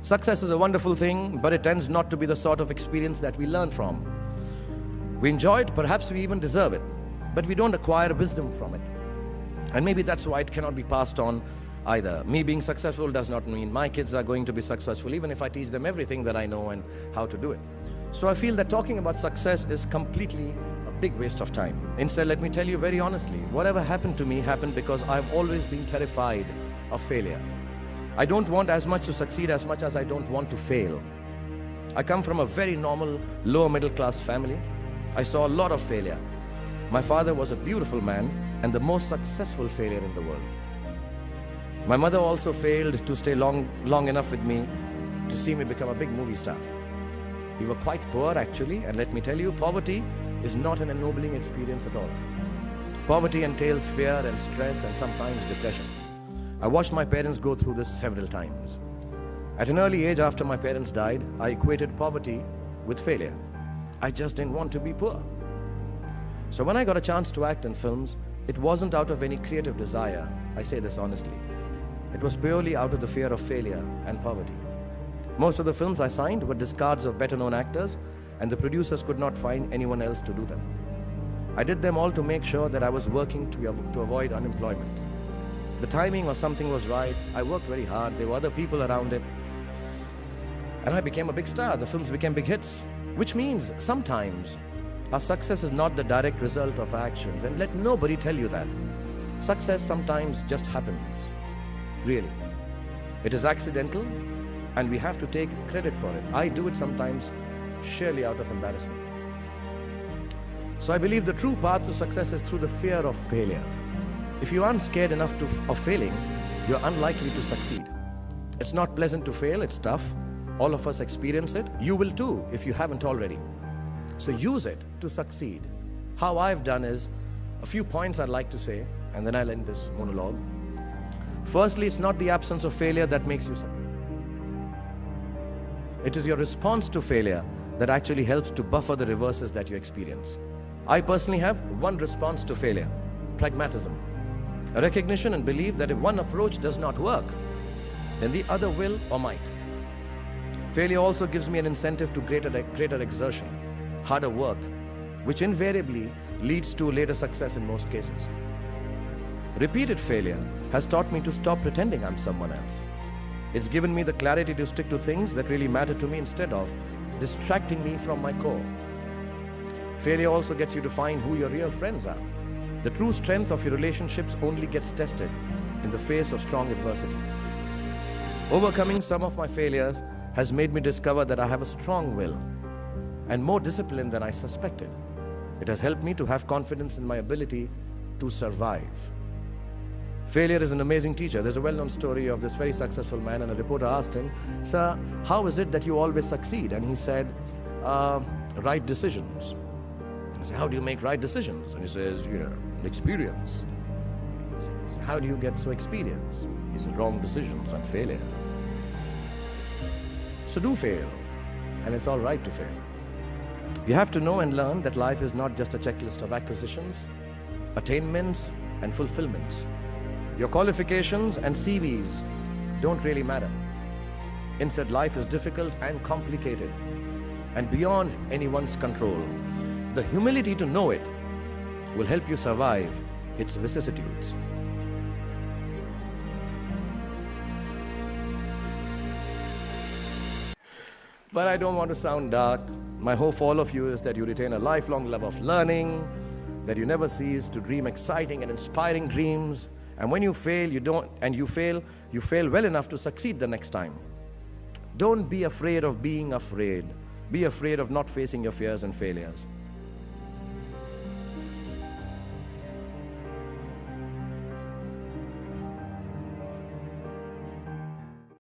Success is a wonderful thing, but it tends not to be the sort of experience that we learn from. We enjoy it, perhaps we even deserve it, but we don't acquire wisdom from it. And maybe that's why it cannot be passed on either. Me being successful does not mean my kids are going to be successful, even if I teach them everything that I know and how to do it. So I feel that talking about success is completely a big waste of time. Instead, let me tell you very honestly, whatever happened to me happened because I've always been terrified of failure. I don't want as much to succeed as much as I don't want to fail. I come from a very normal, lower middle class family. I saw a lot of failure. My father was a beautiful man and the most successful failure in the world. My mother also failed to stay long enough with me to see me become a big movie star. We were quite poor actually, and let me tell you, poverty is not an ennobling experience at all. Poverty entails fear and stress and sometimes depression. I watched my parents go through this several times. At an early age after my parents died, I equated poverty with failure. I just didn't want to be poor. So when I got a chance to act in films, it wasn't out of any creative desire, I say this honestly. It was purely out of the fear of failure and poverty. Most of the films I signed were discards of better-known actors, and the producers could not find anyone else to do them. I did them all to make sure that I was working to avoid unemployment. The timing or something was right, I worked very hard, there were other people around it, and I became a big star. The films became big hits, which means sometimes our success is not the direct result of our actions, and let nobody tell you that. Success sometimes just happens, really. It is accidental, and we have to take credit for it. I do it sometimes sheerly out of embarrassment. So I believe the true path to success is through the fear of failure. If you aren't scared enough of failing, you're unlikely to succeed. It's not pleasant to fail, it's tough. All of us experience it. You will too, if you haven't already. So use it to succeed. How I've done is, a few points I'd like to say, and then I'll end this monologue. Firstly, it's not the absence of failure that makes you succeed. It is your response to failure that actually helps to buffer the reverses that you experience. I personally have one response to failure: pragmatism. A recognition and belief that if one approach does not work, then the other will or might. Failure also gives me an incentive to greater exertion, harder work, which invariably leads to later success in most cases. Repeated failure has taught me to stop pretending I'm someone else. It's given me the clarity to stick to things that really matter to me instead of distracting me from my core. Failure also gets you to find who your real friends are. The true strength of your relationships only gets tested in the face of strong adversity. Overcoming some of my failures has made me discover that I have a strong will and more discipline than I suspected. It has helped me to have confidence in my ability to survive. Failure is an amazing teacher. There's a well-known story of this very successful man, and a reporter asked him, "Sir, how is it that you always succeed?" And he said, "Right decisions." I said, "How do you make right decisions?" And he says, "Experience." He says, "How do you get so experienced?" He says, "Wrong decisions and failure." So do fail, and it's all right to fail. You have to know and learn that life is not just a checklist of acquisitions, attainments, and fulfillments. Your qualifications and CVs don't really matter. Instead, life is difficult and complicated and beyond anyone's control. The humility to know it will help you survive its vicissitudes. But I don't want to sound dark. My hope for all of you is that you retain a lifelong love of learning, that you never cease to dream exciting and inspiring dreams. And when you fail, you fail well enough to succeed the next time. Don't be afraid of being afraid. Be afraid of not facing your fears and failures.